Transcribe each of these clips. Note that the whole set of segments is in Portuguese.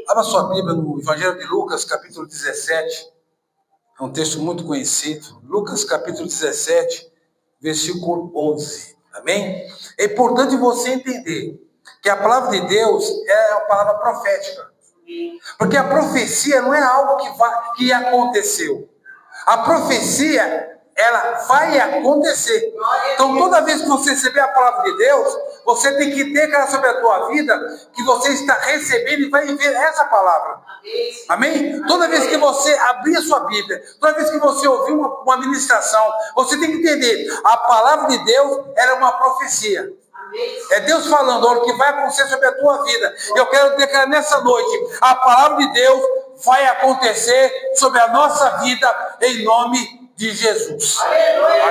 Abra sua Bíblia no Evangelho de Lucas, capítulo 17. É um texto muito conhecido. Lucas, capítulo 17, versículo 11. Amém? É importante você entender que a palavra de Deus é a palavra profética. Porque a profecia não é algo que aconteceu. A profecia, ela vai acontecer. Então, toda vez que você receber a palavra de Deus, você tem que ter cara sobre a tua vida que você está recebendo e vai viver essa palavra. Amém? Toda vez que você abrir a sua Bíblia, toda vez que você ouvir uma ministração, você tem que entender, a palavra de Deus era uma profecia. É Deus falando, olha, o que vai acontecer sobre a tua vida. Eu quero declarar nessa noite, a palavra de Deus vai acontecer sobre a nossa vida, em nome de Jesus.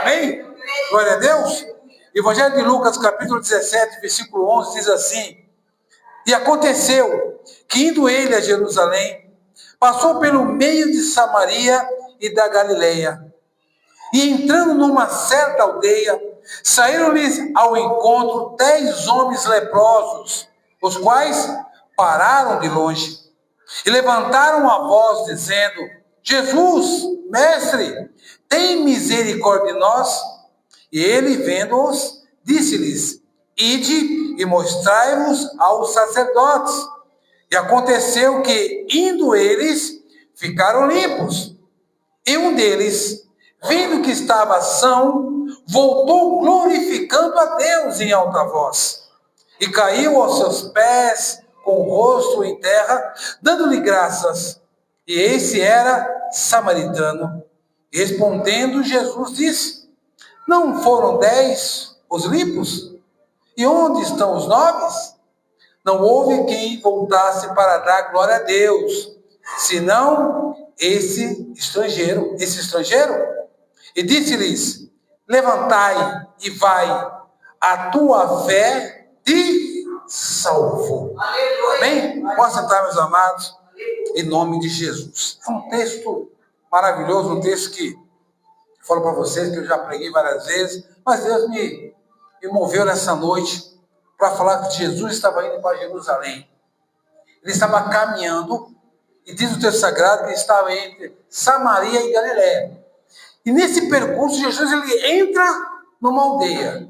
Amém? Glória a Deus. Evangelho de Lucas, capítulo 17, versículo 11, diz assim: E aconteceu que, indo ele a Jerusalém, passou pelo meio de Samaria e da Galileia. E entrando numa certa aldeia, saíram-lhes ao encontro 10 homens leprosos, os quais pararam de longe e levantaram a voz, dizendo: Jesus, mestre, tem misericórdia de nós. E ele, vendo-os, disse-lhes: Ide e mostrai-vos aos sacerdotes. E aconteceu que, indo eles, ficaram limpos. E um deles, vendo que estava são, voltou glorificando a Deus em alta voz. E caiu aos seus pés, com o rosto em terra, dando-lhe graças. E esse era samaritano. E respondendo, Jesus disse: Não foram 10 os limpos? E onde estão os 9? Não houve quem voltasse para dar glória a Deus, senão esse estrangeiro. E disse-lhes: Levantai e vai, a tua fé te salvou. Amém? Posso sentar, meus amados, em nome de Jesus. É um texto maravilhoso, um texto que eu falo para vocês que eu já preguei várias vezes, mas Deus me moveu nessa noite para falar que Jesus estava indo para Jerusalém. Ele estava caminhando, e diz o texto sagrado que ele estava entre Samaria e Galiléia. E nesse percurso, Jesus ele entra numa aldeia.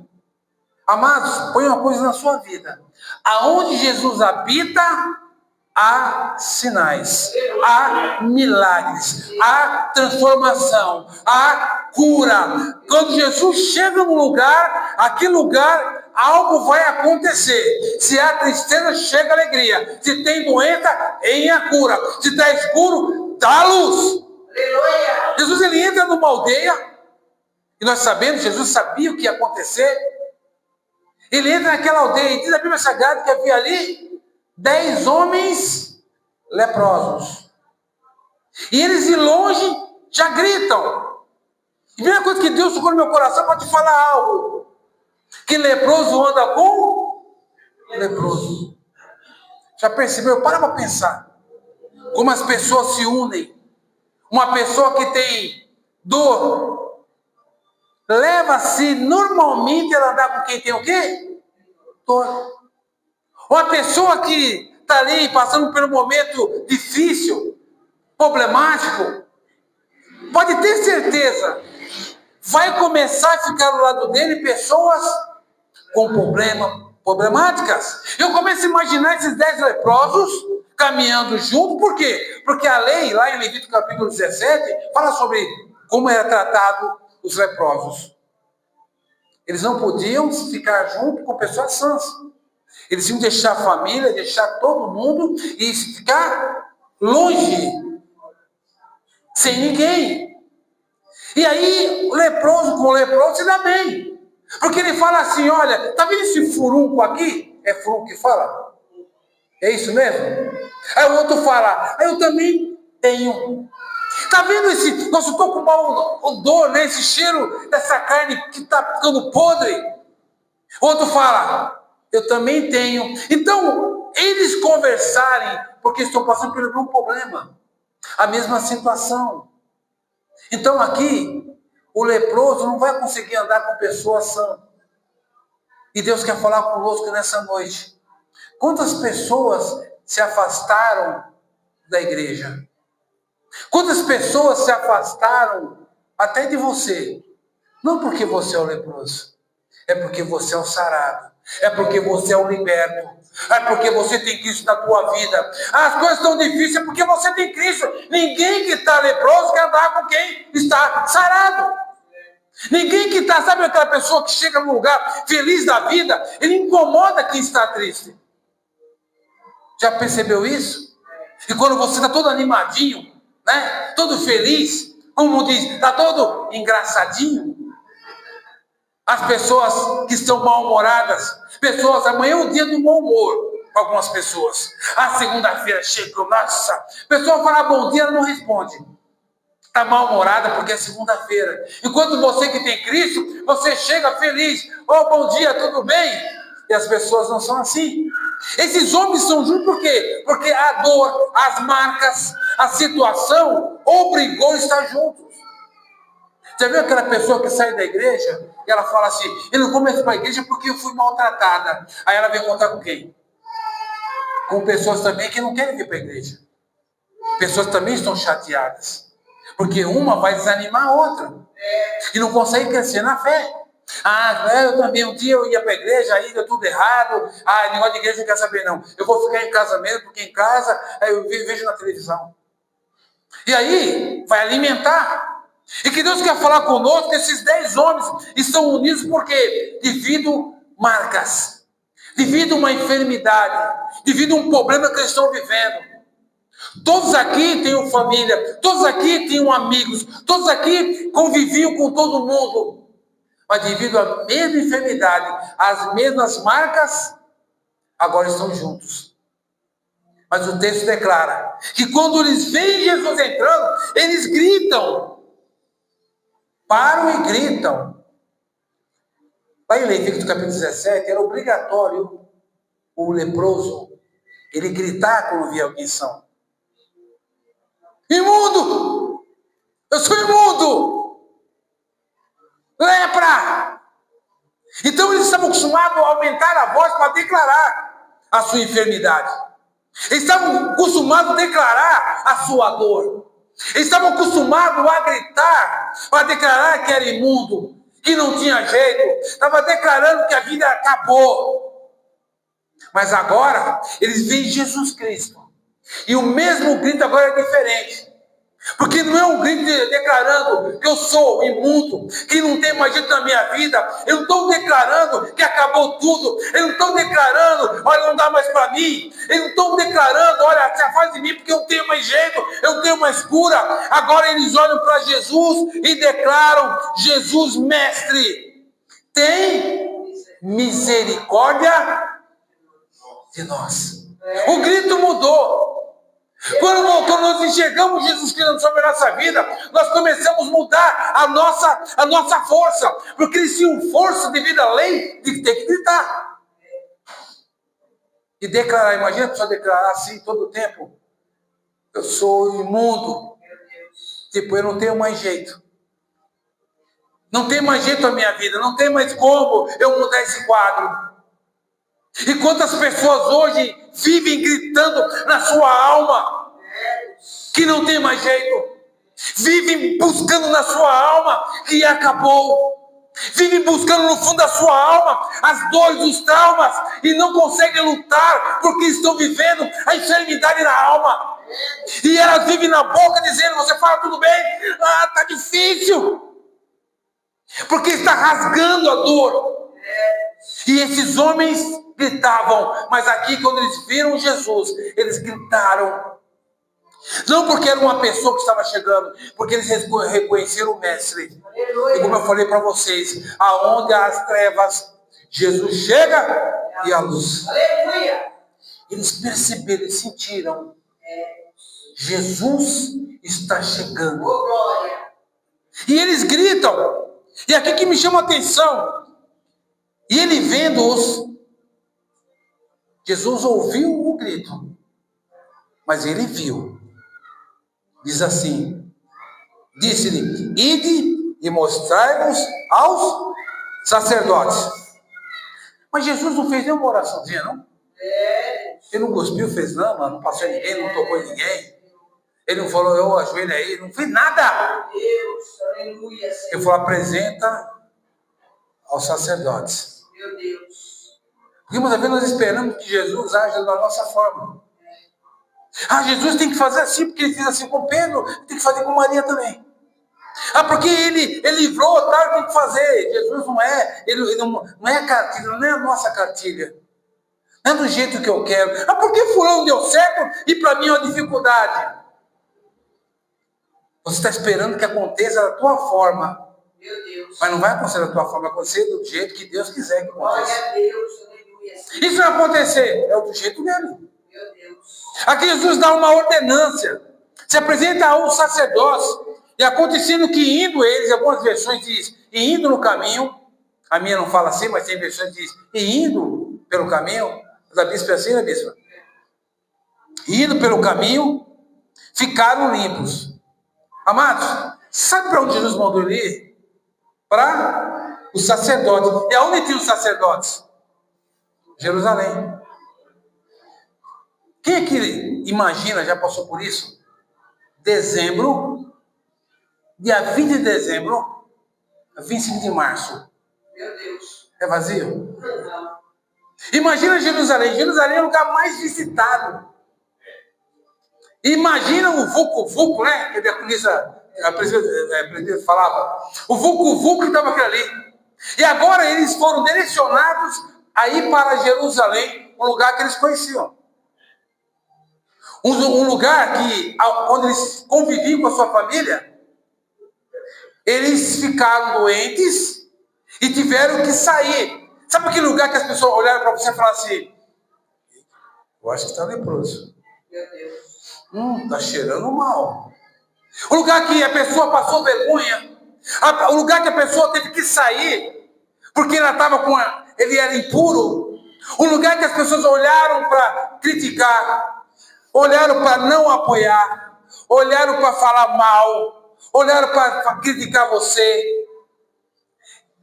Amados, põe uma coisa na sua vida. Aonde Jesus habita, há sinais, há milagres, há transformação, há cura. Quando Jesus chega num lugar, aquele lugar, algo vai acontecer. Se há tristeza, chega alegria. Se tem doença, em a cura. Se está escuro, dá luz. Aleluia. Jesus ele entra numa aldeia, e nós sabemos, Jesus sabia o que ia acontecer. Ele entra naquela aldeia, e diz a Bíblia Sagrada que havia ali 10 homens leprosos. E eles de longe já gritam. E a primeira coisa que Deus tocou no meu coração para te falar algo: que leproso anda com leproso. Já percebeu? Para pensar. Como as pessoas se unem. Uma pessoa que tem dor, leva-se normalmente ela andar com quem tem o quê? Dor. Uma pessoa que está ali passando por um momento difícil, problemático, pode ter certeza, vai começar a ficar do lado dele pessoas com problemáticas. Eu começo a imaginar esses 10 leprosos caminhando junto. Por quê? Porque a lei, lá em Levítico capítulo 17, fala sobre como era tratado os leprosos. Eles não podiam ficar junto com pessoas sãs. Eles iam deixar a família, deixar todo mundo e ficar longe, sem ninguém. E aí, o leproso com o leproso se dá bem. Porque ele fala assim: olha, tá vendo esse furunco aqui? É furunco que fala? É isso mesmo? Aí o outro fala: eu também tenho. Tá vendo esse? Nossa, eu tô com mau odor, né? Esse cheiro dessa carne que tá ficando podre. O outro fala: eu também tenho. Então, eles conversarem, porque estão passando pelo mesmo problema, a mesma situação. Então, aqui, o leproso não vai conseguir andar com pessoas sãs. E Deus quer falar conosco nessa noite. Quantas pessoas se afastaram da igreja? Quantas pessoas se afastaram até de você? Não porque você é o leproso, é porque você é o sarado, é porque você é o liberto, é porque você tem Cristo na tua vida. As coisas estão difíceis é porque você tem Cristo. Ninguém que está leproso quer andar com quem está sarado. Ninguém que está, sabe aquela pessoa que chega num lugar feliz da vida, ele incomoda quem está triste. Já percebeu isso? E quando você está todo animadinho, né? Todo feliz, como diz, está todo engraçadinho. As pessoas que estão mal-humoradas, pessoas, amanhã é o dia do mau humor para algumas pessoas. A segunda-feira chegou, nossa, a pessoa fala bom dia, ela não responde. Está mal-humorada porque é segunda-feira. Enquanto você que tem Cristo, você chega feliz. Bom dia, tudo bem? E as pessoas não são assim. Esses homens são juntos por quê? Porque a dor, as marcas, a situação obrigou a estar juntos. Já viu aquela pessoa que sai da igreja e ela fala assim, eu não começo para a igreja porque eu fui maltratada. Aí ela vem contar com quem? Com pessoas também que não querem vir para a igreja. Pessoas também estão chateadas. Porque uma vai desanimar a outra. E não consegue crescer na fé. Eu também, um dia eu ia para a igreja, aí deu tudo errado. Negócio de igreja não quer saber não. Eu vou ficar em casa mesmo, porque em casa eu vejo na televisão. E aí, vai alimentar. E que Deus quer falar conosco, que esses 10 homens estão unidos por quê? Devido marcas. Devido uma enfermidade. Devido um problema que eles estão vivendo. Todos aqui têm família, todos aqui têm amigos, todos aqui conviviam com todo mundo. Mas devido à mesma enfermidade, às mesmas marcas, agora estão juntos. Mas o texto declara que quando eles veem Jesus entrando, eles gritam. Param e gritam. Lá em Levítico capítulo 17, era obrigatório o leproso ele gritar quando via alguém são. Imundo! Eu sou imundo! Lepra! Então eles estavam acostumados a aumentar a voz para declarar a sua enfermidade. Eles estavam acostumados a declarar a sua dor. Eles estavam acostumados a gritar para declarar que era imundo, que não tinha jeito. Estava declarando que a vida acabou. Mas agora eles veem Jesus Cristo. E o mesmo grito agora é diferente. Porque não é um grito declarando que eu sou imundo, que não tem mais jeito na minha vida. Eu não estou declarando que acabou tudo. Eu não estou declarando, olha, não dá mais para mim. Eu não estou declarando, olha, se afasta de mim porque eu não tenho mais jeito, eu não tenho mais cura. Agora eles olham para Jesus e declaram, Jesus mestre, tem misericórdia de nós. O grito mudou. Quando nós enxergamos Jesus Cristo sobre a nossa vida, nós começamos a mudar a nossa força, porque eles tinham força devido à lei de ter que gritar e declarar. Imagina a pessoa declarar assim todo o tempo: eu sou imundo, tipo, eu não tenho mais jeito, não tem mais jeito a minha vida, não tem mais como eu mudar esse quadro. E quantas pessoas hoje vivem gritando na sua alma que não tem mais jeito, vivem buscando na sua alma que acabou, vivem buscando no fundo da sua alma as dores, os traumas, e não conseguem lutar porque estão vivendo a enfermidade na alma. E elas vivem na boca dizendo, você fala tudo bem? Tá difícil, porque está rasgando a dor. E esses homens gritavam, mas aqui quando eles viram Jesus, eles gritaram. Não porque era uma pessoa que estava chegando, porque eles reconheceram o mestre. E como eu falei para vocês, aonde há as trevas, Jesus chega e a luz. Eles perceberam, eles sentiram. Jesus está chegando. E eles gritam. E aqui que me chama a atenção. E ele vendo-os, Jesus ouviu o grito, mas ele viu. Diz assim, disse-lhe, ide e mostrai-vos aos sacerdotes. Mas Jesus não fez nenhuma oraçãozinha, não? Ele não cuspiu, fez lama, não passou em ninguém, não tocou em ninguém. Ele não falou, eu ajoelho aí, não fez nada. Deus, aleluia. Ele falou, apresenta aos sacerdotes. Meu Deus. Porque muitas vezes nós esperamos que Jesus haja da nossa forma. Jesus tem que fazer assim, porque ele fez assim com Pedro, tem que fazer com Maria também. Porque ele livrou, tá, tem que fazer. Jesus não é, ele não é a cartilha, não é a nossa cartilha. Não é do jeito que eu quero. Por que fulano deu certo e para mim é uma dificuldade? Você está esperando que aconteça da tua forma. Meu Deus. Mas não vai acontecer da tua forma, vai acontecer do jeito que Deus quiser que aconteça. Glória a Deus, aleluia. Isso vai acontecer, é do jeito dele. Meu Deus. Aqui Jesus dá uma ordenância. Se apresenta ao sacerdócio. E acontecendo que indo eles, algumas versões diz, e indo no caminho, a minha não fala assim, mas tem versões que diz, e indo pelo caminho, da bispa é assim, né, bispa? E indo pelo caminho, ficaram limpos. Amados, sabe para onde Jesus mandou ele ir? Para os sacerdotes. E aonde tinha os sacerdotes? Jerusalém. Quem é que imagina, já passou por isso? Dezembro, dia 20 de dezembro, 25 de março. Meu Deus. É vazio? Não. Imagina Jerusalém. Jerusalém é o lugar mais visitado. Imagina o Vucu-Vucu, né? Que a presidente falava. O Vucu-Vucu que estava aqui ali. E agora eles foram direcionados a ir para Jerusalém, um lugar que eles conheciam. Um lugar que, onde eles conviviam com a sua família, eles ficaram doentes e tiveram que sair. Sabe aquele lugar que as pessoas olharam para você e falaram assim, eu acho que está leproso. Meu Deus. Está cheirando mal. O lugar que a pessoa passou vergonha. O lugar que a pessoa teve que sair, porque ela estava ele era impuro. Um lugar que as pessoas olharam para criticar, olharam para não apoiar, olharam para falar mal, olharam para criticar você.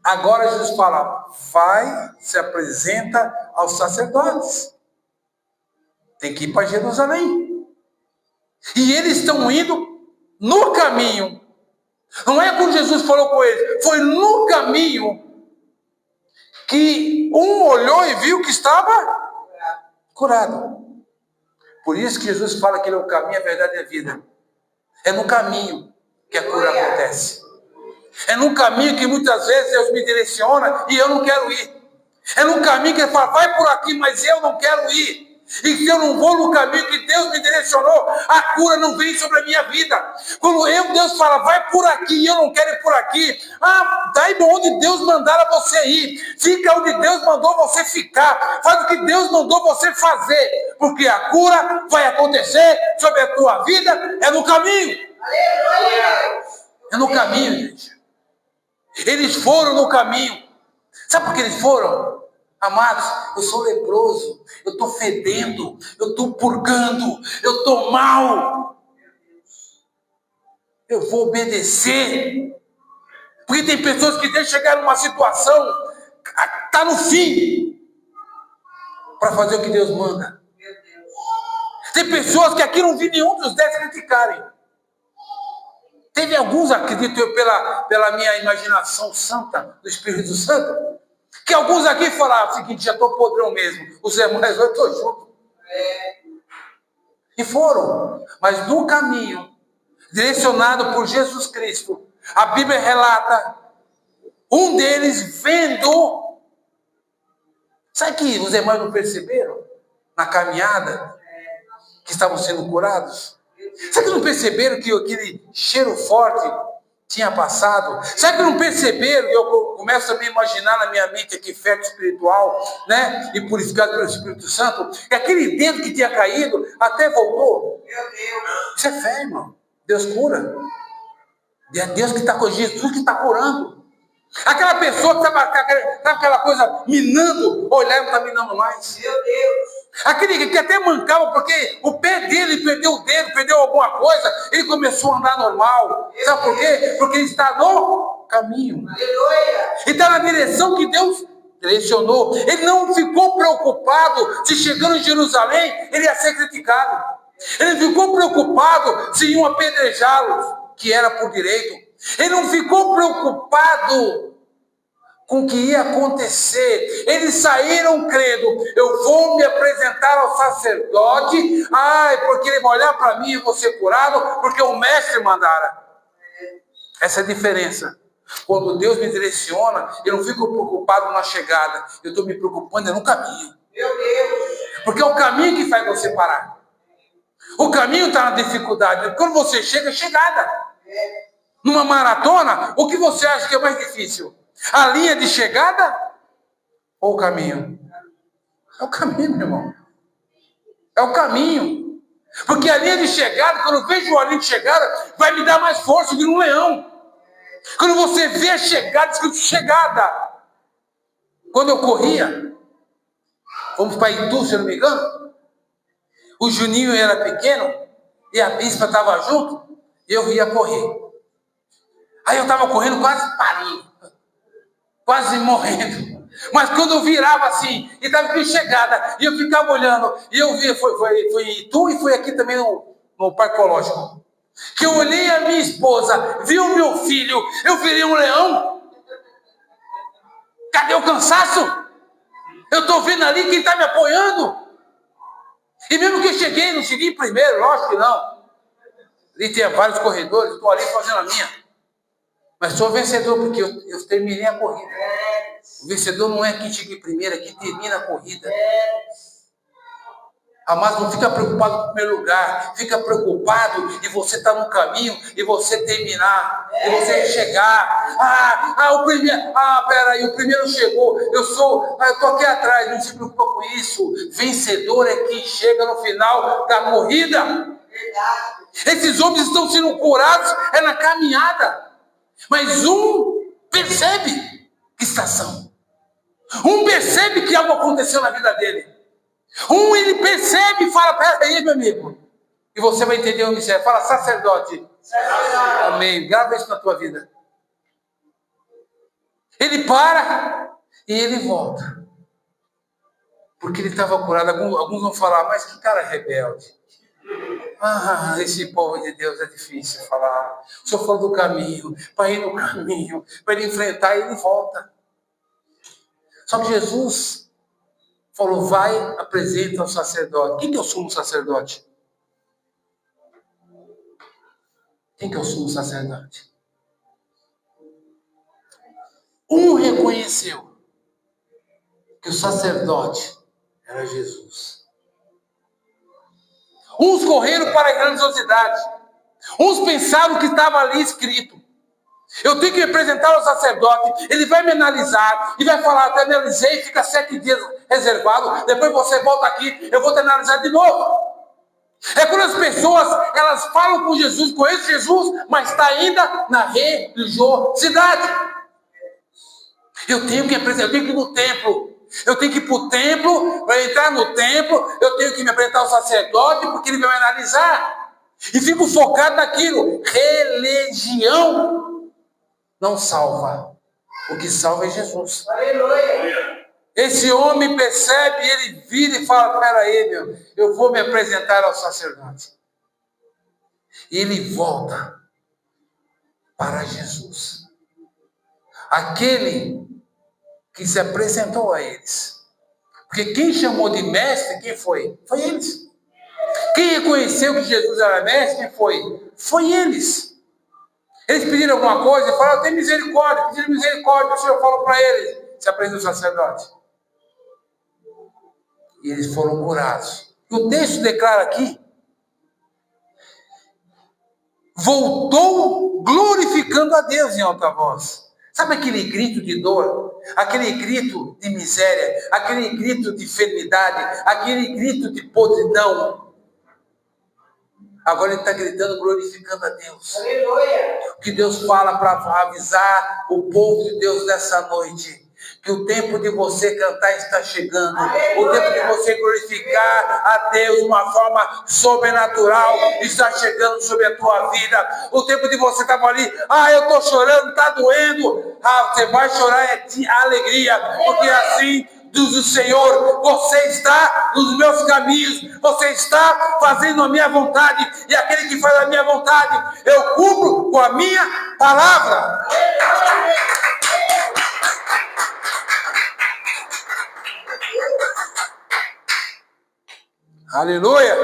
Agora Jesus fala, vai, se apresenta aos sacerdotes. Tem que ir para Jerusalém. E eles estão indo no caminho. Não é quando Jesus falou com eles, foi no caminho que um olhou e viu que estava curado. Por isso que Jesus fala que ele é o caminho, a verdade e a vida. É no caminho que a cura acontece. É no caminho que muitas vezes Deus me direciona e eu não quero ir. É no caminho que ele fala, vai por aqui, mas eu não quero ir. E se eu não vou no caminho que Deus me direcionou, a cura não vem sobre a minha vida. Quando Deus fala, vai por aqui, e eu não quero ir por aqui. Daí onde Deus mandar você ir. Fica onde Deus mandou você ficar. Faz o que Deus mandou você fazer. Porque a cura vai acontecer sobre a tua vida, é no caminho. É no caminho, gente. Eles foram no caminho. Sabe por que eles foram? Amados, eu sou leproso, eu estou fedendo, eu estou purgando, eu estou mal. Eu vou obedecer. Porque tem pessoas que deixam chegar numa situação, está no fim, para fazer o que Deus manda. Tem pessoas que aqui não vi nenhum dos 10 criticarem. Teve alguns, acredito eu, pela minha imaginação santa, do Espírito Santo, que alguns aqui falaram o seguinte, já estou podrão mesmo, os irmãos, eu estou junto. E foram, mas no caminho, direcionado por Jesus Cristo, a Bíblia relata, um deles vendo, sabe que os irmãos não perceberam, na caminhada, que estavam sendo curados? Sabe que não perceberam que aquele cheiro forte tinha passado? Sabe que não perceberam? Eu começo a me imaginar na minha mente aqui, fértil espiritual, né? E purificado pelo Espírito Santo, que aquele dedo que tinha caído até voltou. Meu Deus. Isso é fé, irmão. Deus cura. É Deus que está com Jesus, que está curando. Aquela pessoa que estava aquela coisa minando, olhar não está minando mais. Meu Deus. Aquele que até mancava porque o pé dele perdeu o dedo, perdeu alguma coisa, ele começou a andar normal. Sabe por quê? Porque ele está no caminho. Aleluia. E está na direção que Deus direcionou. Ele não ficou preocupado se chegando em Jerusalém ele ia ser criticado. Ele ficou preocupado se iam apedrejá-lo, que era por direito. Ele não ficou preocupado com o que ia acontecer. Eles saíram crendo: eu vou me apresentar ao sacerdote, porque ele vai olhar para mim e vou ser curado, porque o mestre mandara. Essa é a diferença. Quando Deus me direciona, eu não fico preocupado na chegada, eu estou me preocupando no caminho. Meu Deus. Porque é o caminho que faz você parar. O caminho está na dificuldade. Quando você chega, é chegada. Numa maratona, o que você acha que é mais difícil? A linha de chegada ou o caminho? É o caminho, meu irmão. É o caminho. Porque a linha de chegada, quando eu vejo a linha de chegada, vai me dar mais força que um leão. Quando você vê a chegada, escrito chegada. Quando eu corria, fomos para Itu, se eu não me engano, o Juninho era pequeno e a bispa estava junto e eu ia correr. Aí eu estava correndo quase parindo, quase morrendo. Mas quando eu virava assim, e estava em chegada, e eu ficava olhando, e eu via, foi em Itu e foi aqui também no Parque Ecológico. Que eu olhei a minha esposa, vi o meu filho, eu virei um leão. Cadê o cansaço? Eu estou vendo ali quem está me apoiando. E mesmo que eu cheguei, não cheguei primeiro, lógico que não. Ali tinha vários corredores, eu estou ali fazendo a minha. Mas sou vencedor, porque eu terminei a corrida. O vencedor não é quem chega primeiro, é quem termina a corrida. Mas não fica preocupado com o primeiro lugar, fica preocupado de você estar no caminho e você terminar, e você chegar. O primeiro chegou, eu estou aqui atrás, não se preocupa com isso. Vencedor é quem chega no final da corrida. Esses homens estão sendo curados, é na caminhada. Mas um percebe que estação. Um percebe que algo aconteceu na vida dele. Ele percebe e fala: peraí, meu amigo. E você vai entender o mistério. Fala: sacerdote. Amém. Grava isso na tua vida. Ele para e ele volta. Porque ele estava curado. Alguns vão falar: mas que cara rebelde. Esse povo de Deus é difícil falar. O senhor falou do caminho, para ir no caminho, para ele enfrentar, e ele volta. Só que Jesus falou: vai, apresenta ao sacerdote. Quem que é o sumo sacerdote? Quem que é o sumo sacerdote? Um reconheceu que o sacerdote era Jesus. Uns correram para a grandiosidade. Uns pensaram que estava ali escrito: eu tenho que representar ao sacerdote, ele vai me analisar e vai falar: até analisei, fica 7 dias reservado, depois você volta aqui, eu vou te analisar de novo. É quando as pessoas, elas falam com Jesus, conhecem Jesus, mas está ainda na religiosidade. Eu tenho que apresentar, eu tenho que ir no templo. Eu tenho que ir para o templo, para entrar no templo, eu tenho que me apresentar ao sacerdote, porque ele vai me analisar. E fico focado naquilo. Religião não salva. O que salva é Jesus. Aleluia. Esse homem percebe, ele vira e fala: peraí, eu vou me apresentar ao sacerdote. E ele volta para Jesus. Aquele que se apresentou a eles. Porque quem chamou de mestre, quem foi? Foi eles. Quem reconheceu que Jesus era mestre, quem foi? Foi eles. Eles pediram alguma coisa e falaram: tem misericórdia. Pediram misericórdia, o Senhor falou para eles: se apresenta o sacerdote. E eles foram curados. E o texto declara aqui: voltou glorificando a Deus em alta voz. Sabe aquele grito de dor? Aquele grito de miséria? Aquele grito de enfermidade? Aquele grito de podridão? Agora ele está gritando, glorificando a Deus. Aleluia. O que Deus fala para avisar o povo de Deus nessa noite: que o tempo de você cantar está chegando. O tempo de você glorificar a Deus de uma forma sobrenatural está chegando sobre a tua vida. O tempo de você estar ali, eu estou chorando, está doendo. Você vai chorar de alegria, porque assim diz o Senhor, você está nos meus caminhos, você está fazendo a minha vontade, e aquele que faz a minha vontade, eu cumpro com a minha palavra. Aleluia!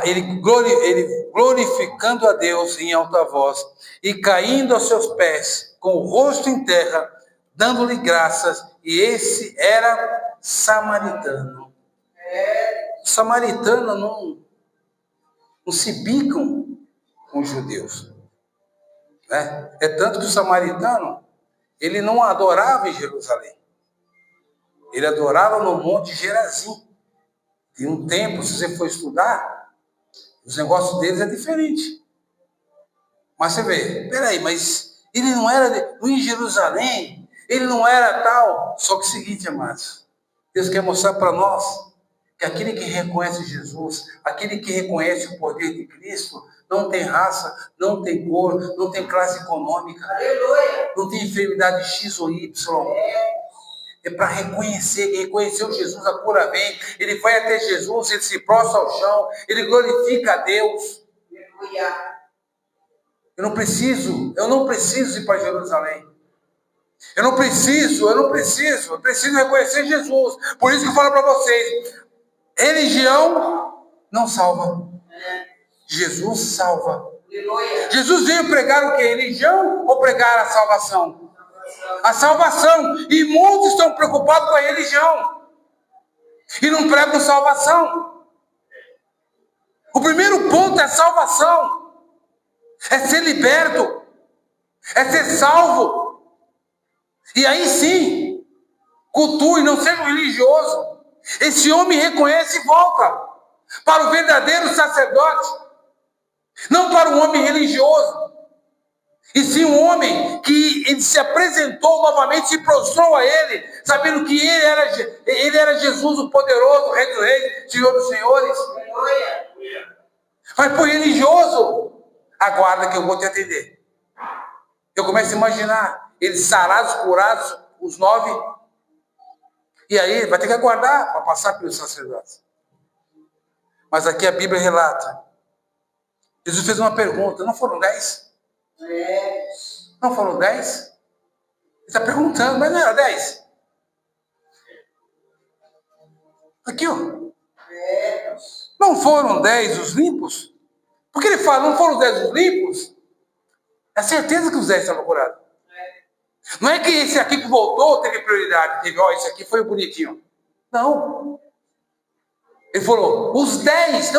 Ele glorificando a Deus em alta voz e caindo aos seus pés, com o rosto em terra, dando-lhe graças, e esse era samaritano. Os samaritanos não se bicam com os judeus. Né? É tanto que o samaritano, ele não adorava em Jerusalém. Ele adorava no Monte Gerazim. E um tempo, se você for estudar, os negócios deles é diferente. Mas você vê, peraí, mas ele não era em Jerusalém, ele não era tal. Só que é o seguinte, amados, Deus quer mostrar para nós que aquele que reconhece Jesus, aquele que reconhece o poder de Cristo, não tem raça, não tem cor, não tem classe econômica, não tem enfermidade X ou Y. É para reconhecer, quem reconheceu Jesus, a cura vem, ele vai até Jesus, ele se prostra ao chão, ele glorifica a Deus. Eu não preciso ir para Jerusalém. Eu preciso reconhecer Jesus. Por isso que eu falo para vocês, religião não salva. Jesus salva. Jesus veio pregar o que? Religião ou pregar a salvação? A salvação. E muitos estão preocupados com a religião e não pregam salvação. O primeiro ponto é a salvação. É ser liberto. É ser salvo. E aí sim, cultue, não seja um religioso. Esse homem reconhece e volta para o verdadeiro sacerdote. Não para um homem religioso. E sim um homem que ele se apresentou novamente, se prostrou a ele, sabendo que ele era Jesus, o poderoso, Rei dos Reis, Senhor dos Senhores. Mas por religioso, aguarda que eu vou te atender. Eu começo a imaginar eles sarados, curados, os 9, e aí vai ter que aguardar para passar pelos sacerdotes. Mas aqui a Bíblia relata, Jesus fez uma pergunta, não foram 10? Não foram 10? Ele está perguntando, mas não era 10? Aqui, ó. Não foram 10 os limpos? Porque ele fala, não foram 10 os limpos? É certeza que os 10 estavam curados. Não é que esse aqui que voltou teve prioridade, teve, esse aqui foi o bonitinho. Não. Ele falou, os 10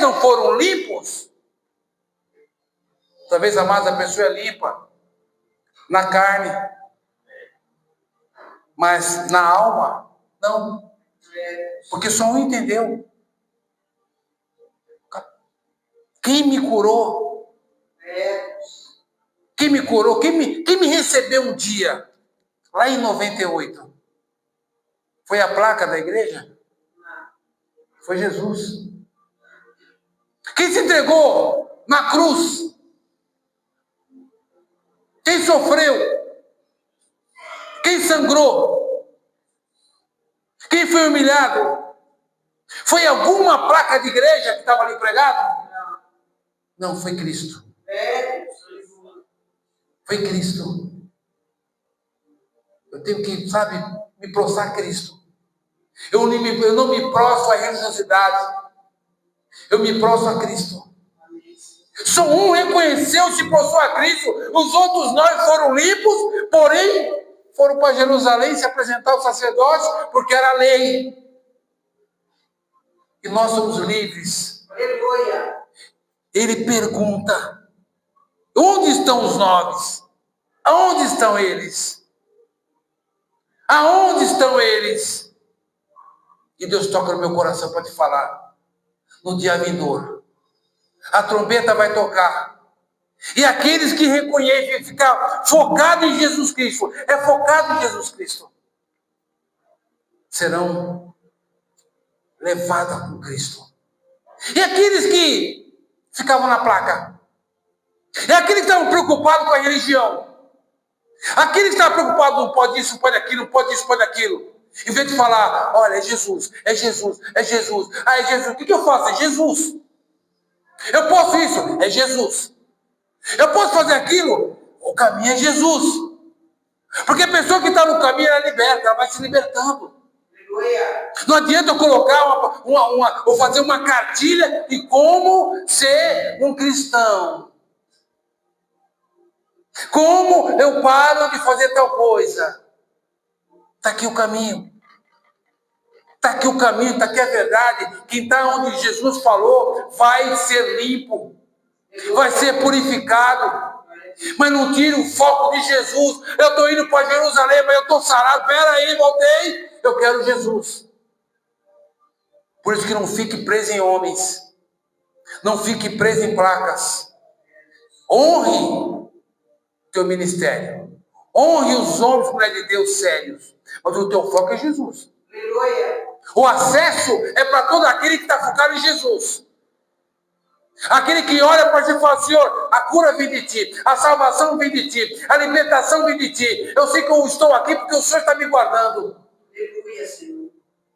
não foram limpos? Talvez, amados, a pessoa é limpa na carne, mas na alma, não. Porque só um entendeu. Quem me curou? Quem me curou? Quem me recebeu um dia? Lá em 98. Foi a placa da igreja? Foi Jesus. Quem se entregou na cruz? Quem sofreu? Quem sangrou? Quem foi humilhado? Foi alguma placa de igreja que estava ali pregado? Não, foi Cristo. Foi Cristo. Eu tenho que, me prostrar a Cristo. Eu não me prostro à religiosidade. Eu me prostro a Cristo. Só um reconheceu, se prostrou a Cristo. Os outros 9 foram limpos, porém foram para Jerusalém se apresentar aos sacerdotes, porque era a lei. E nós somos livres. Aleluia. Ele pergunta, onde estão os 9? Aonde estão eles? Aonde estão eles? E Deus toca no meu coração para te falar. No dia vindouro, a trombeta vai tocar. E aqueles que reconhecem, ficar focado em Jesus Cristo, focado em Jesus Cristo, serão levados com Cristo. E aqueles que ficavam na placa, e aqueles que estavam preocupados com a religião, aqueles que estavam preocupados, não pode isso, não pode aquilo, não pode isso, não pode aquilo, em vez de falar, olha, é Jesus, é Jesus, é Jesus, é Jesus, o que eu faço? É Jesus. Eu posso isso? É Jesus. Eu posso fazer aquilo? O caminho é Jesus. Porque a pessoa que está no caminho, ela liberta, ela vai se libertando. Não adianta eu colocar ou fazer uma cartilha de como ser um cristão. Como eu paro de fazer tal coisa. Está aqui o caminho. Está aqui o caminho, está aqui a verdade. Quem está onde Jesus falou vai ser limpo. Vai ser purificado. Mas não tire o foco de Jesus. Eu estou indo para Jerusalém, mas eu estou sarado. Espera aí, voltei. Eu quero Jesus. Por isso que não fique preso em homens. Não fique preso em placas. Honre teu ministério. Honre os homens, mulher de Deus, sérios. Mas o teu foco é Jesus. O acesso é para todo aquele que está focado em Jesus. Aquele que olha para ti e fala, Senhor, a cura vem de ti, a salvação vem de ti, a libertação vem de ti. Eu sei que eu estou aqui porque o Senhor está me guardando.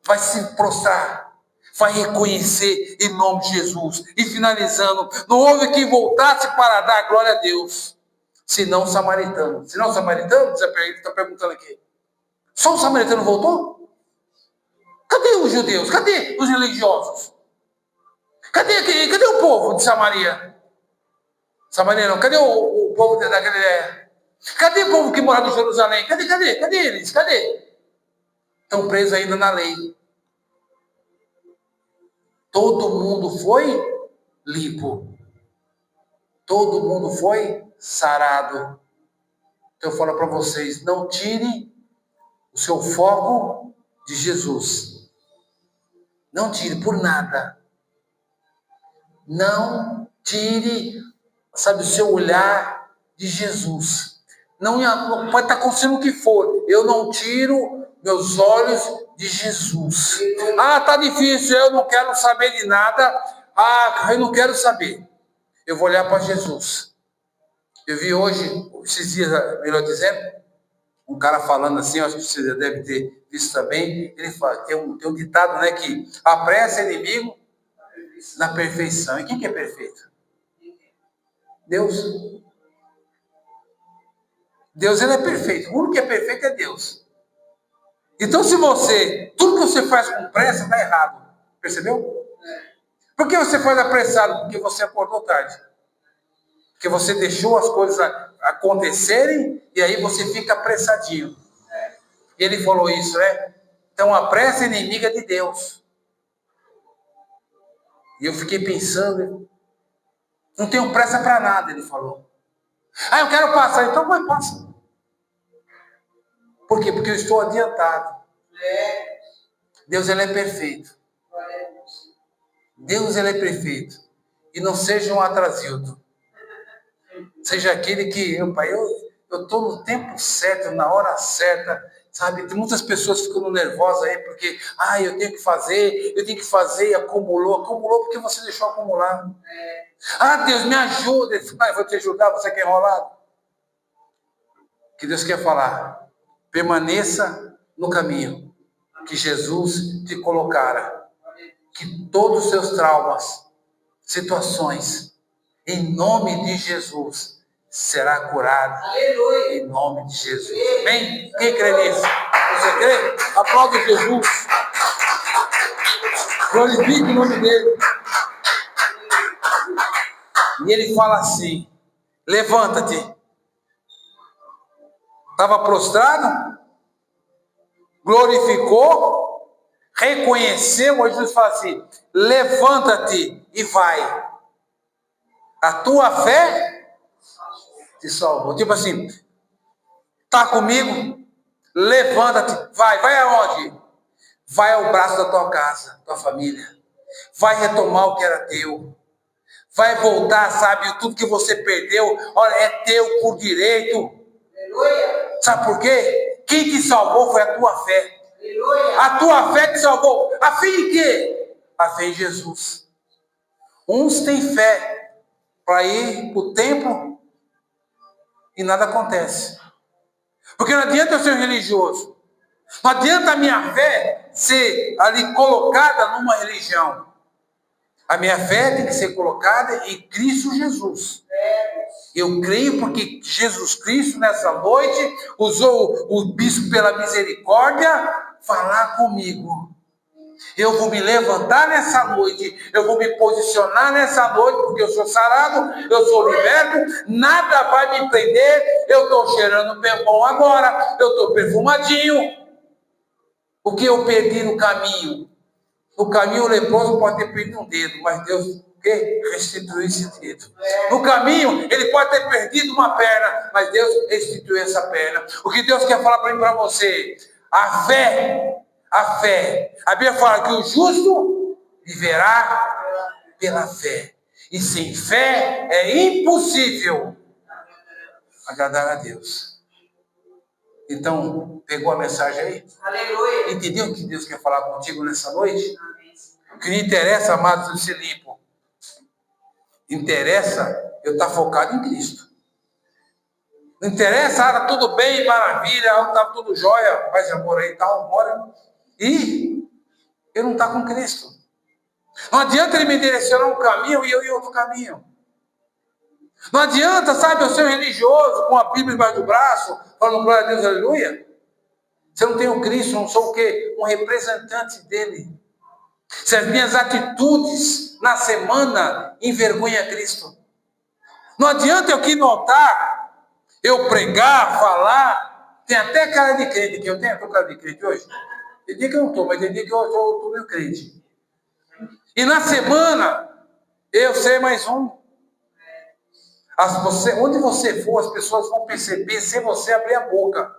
Vai se prostrar, vai reconhecer em nome de Jesus. E finalizando, não houve quem voltasse para dar glória a Deus, senão o samaritano. Senão o samaritano, está perguntando aqui. Só o samaritano voltou? Cadê os judeus? Cadê os religiosos? Cadê o povo de Samaria? Samaria não, cadê o povo da Galileia? Cadê o povo que morava em Jerusalém? Cadê eles? Cadê? Estão presos ainda na lei. Todo mundo foi limpo. Todo mundo foi sarado. Então eu falo para vocês, não tire o seu foco de Jesus. Não tire por nada. Não tire, sabe, o seu olhar de Jesus. Não pode estar acontecendo o que for. Eu não tiro meus olhos de Jesus. Ah, tá difícil, eu não quero saber de nada. Ah, eu não quero saber. Eu vou olhar para Jesus. Eu vi hoje, esses dias, melhor dizendo, um cara falando assim, acho que você já deve ter visto também. Ele fala, tem um ditado, né, que a pressa é inimigo na perfeição. E quem que é perfeito? Deus. Deus, ele é perfeito. O único que é perfeito é Deus. Então, tudo que você faz com pressa está errado. Percebeu? Por que você faz apressado? Porque você acordou tarde. Porque você deixou as coisas acontecerem e aí você fica apressadinho. Ele falou isso, né? Então, a pressa é inimiga de Deus. E eu fiquei pensando, não tenho pressa para nada, ele falou. Ah, eu quero passar, então vai, passa. Por quê? Porque eu estou adiantado. Deus, ele é perfeito. Deus, ele é perfeito. E não seja um atrasildo. Seja aquele que, eu estou no tempo certo, na hora certa. Sabe, tem muitas pessoas ficando nervosas aí, porque, eu tenho que fazer, e acumulou porque você deixou acumular. Deus, me ajuda. Eu vou te ajudar, você quer enrolado? Que Deus quer falar, permaneça no caminho que Jesus te colocara, que todos os seus traumas, situações, em nome de Jesus, será curado. Aleluia. Em nome de Jesus. Amém? Quem crê nisso? Você crê? Aplauda Jesus. Glorifique o nome dele. E ele fala assim, levanta-te. Estava prostrado, glorificou, reconheceu, aí Jesus fala assim, levanta-te e vai. A tua fé te salvou. Tipo assim, tá comigo? Levanta-te, vai aonde? Vai ao braço da tua casa, tua família. Vai retomar o que era teu. vai voltar, sabe? Tudo que você perdeu, olha, é teu por direito. Aleluia. Sabe por quê? Quem te salvou foi a tua fé. Aleluia. A tua fé te salvou. A fé em quê? A fé em Jesus. Uns têm fé para ir para o templo e nada acontece. Porque não adianta eu ser religioso. Não adianta a minha fé ser ali colocada numa religião. A minha fé tem que ser colocada em Cristo Jesus. Eu creio porque Jesus Cristo, nessa noite, usou o bispo pela misericórdia falar comigo. Eu vou me levantar nessa noite, eu vou me posicionar nessa noite, porque eu sou sarado, eu sou liberto, nada vai me prender, eu estou cheirando bem bom agora, eu estou perfumadinho. O que eu perdi no caminho? No caminho o leproso pode ter perdido um dedo, mas Deus restituiu esse dedo. No caminho ele pode ter perdido uma perna, mas Deus restituiu essa perna. O que Deus quer falar para mim, para você? A fé. A Bíblia fala que o justo viverá pela fé. E sem fé é impossível agradar a Deus. Então, pegou a mensagem aí? Aleluia. Entendeu o que Deus quer falar contigo nessa noite? O que me interessa, amados, é ser limpo. Interessa eu estar focado em Cristo. Não interessa, tá tudo bem, maravilha, tá tudo jóia, paz e amor aí e tal, bora. E eu não estar com Cristo. Não adianta ele me direcionar um caminho e eu ir outro caminho. Não adianta, sabe, eu ser religioso com a Bíblia embaixo do braço, falando glória a Deus, aleluia. Se eu não tenho Cristo, não sou o quê? Um representante dele. Se as minhas atitudes na semana envergonham Cristo. Não adianta eu aqui no altar, eu pregar, falar, tem até cara de crente que eu tenho. Estou cara de crente hoje? Tem dia que eu não estou, mas tem dia que eu estou meio crente. E na semana, eu sei mais um. Onde você for, as pessoas vão perceber sem você abrir a boca.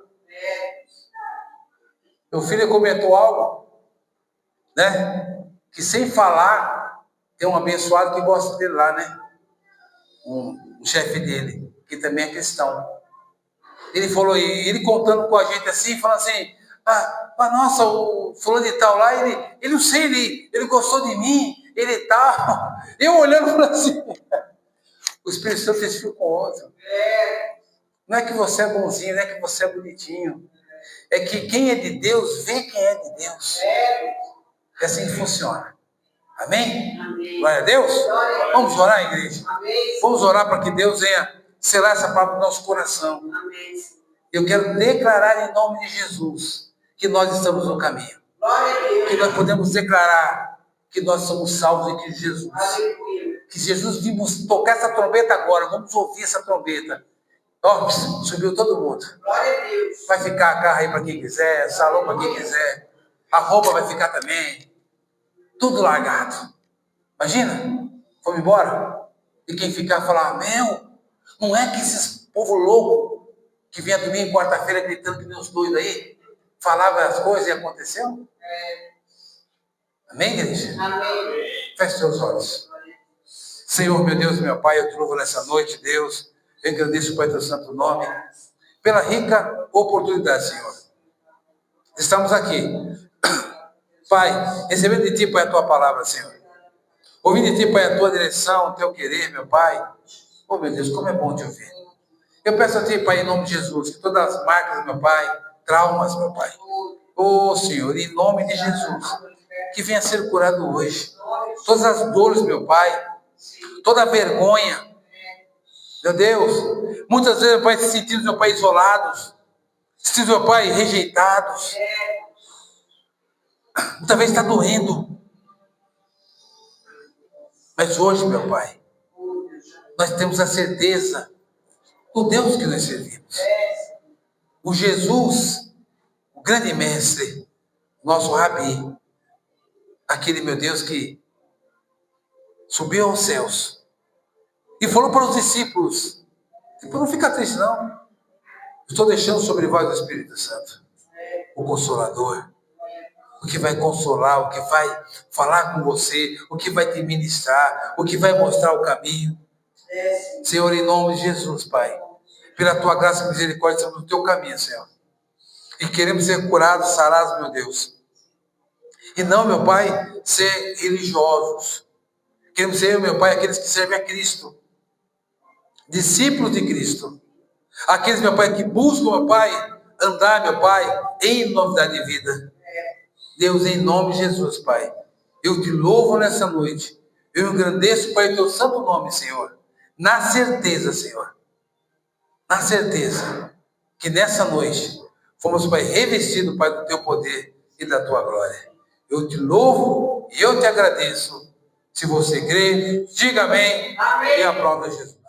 Meu filho comentou algo, né? Que sem falar, tem um abençoado que gosta dele lá, né? Um chefe dele, que também é cristão. Ele falou, e ele contando com a gente assim, falando assim, nossa, o fulano de tal lá, ele não sei, ele gostou de mim, ele tal. Eu olhando para assim, o Espírito Santo testificou com outro. Não é que você é bonzinho, não é que você é bonitinho. É que quem é de Deus, vê quem é de Deus. É assim que funciona. Amém? Amém. Glória a Deus. Vamos orar, igreja? Amém. Vamos orar para que Deus venha selar essa palavra no nosso coração. Amém. Eu quero declarar em nome de Jesus que nós estamos no caminho. Que nós podemos declarar que nós somos salvos em Cristo Jesus. Aleluia. Que Jesus vimos tocar essa trombeta agora. Vamos ouvir essa trombeta. Ó, subiu todo mundo. Glória a Deus. Vai ficar a carro aí para quem quiser, salão para quem quiser. A roupa vai ficar também. Tudo largado. Imagina, fomos embora. E quem ficar falar, não é que esses povo louco que vinha domingo e quarta-feira gritando que nem os doidos aí, falava as coisas e aconteceu? Amém, igreja? Amém. Feche seus olhos. Senhor, meu Deus, meu Pai, eu te louvo nessa noite, Deus. Eu agradeço, Pai, teu santo nome, pela rica oportunidade, Senhor. Estamos aqui. Pai, recebendo de Ti, Pai, a Tua palavra, Senhor. Ouvindo de Ti, Pai, a Tua direção, o Teu querer, meu Pai. Oh, meu Deus, como é bom Te ouvir. Eu peço a Ti, Pai, em nome de Jesus, que todas as marcas, meu Pai, traumas, meu Pai. Oh, Senhor, em nome de Jesus, que venha ser curado hoje. Todas as dores, meu Pai, toda a vergonha, meu Deus, muitas vezes, meu Pai, se sentindo, meu Pai, isolados, se sentindo, meu Pai, rejeitados. Muitas vezes está doendo. Mas hoje, meu Pai, nós temos a certeza do Deus que nós servimos. O Jesus, o grande mestre, nosso Rabi, aquele, meu Deus, que subiu aos céus e falou para os discípulos, não fica triste não, estou deixando sobre vós o Espírito Santo, o Consolador, o que vai consolar, o que vai falar com você, o que vai te ministrar, o que vai mostrar o caminho. Senhor, em nome de Jesus, Pai, pela tua graça e misericórdia, estamos no teu caminho, Senhor. E queremos ser curados, sarados, meu Deus. E não, meu Pai, ser religiosos. Queremos ser, meu Pai, aqueles que servem a Cristo. Discípulos de Cristo. Aqueles, meu Pai, que buscam, meu Pai, andar, meu Pai, em novidade de vida. Deus, em nome de Jesus, Pai, eu te louvo nessa noite. Eu engrandeço, Pai, o teu santo nome, Senhor. Na certeza, Senhor. Na certeza que nessa noite fomos, Pai, revestidos, Pai, do teu poder e da tua glória. Eu te louvo e eu te agradeço. Se você crê, diga amém. Amém. E aplauda Jesus.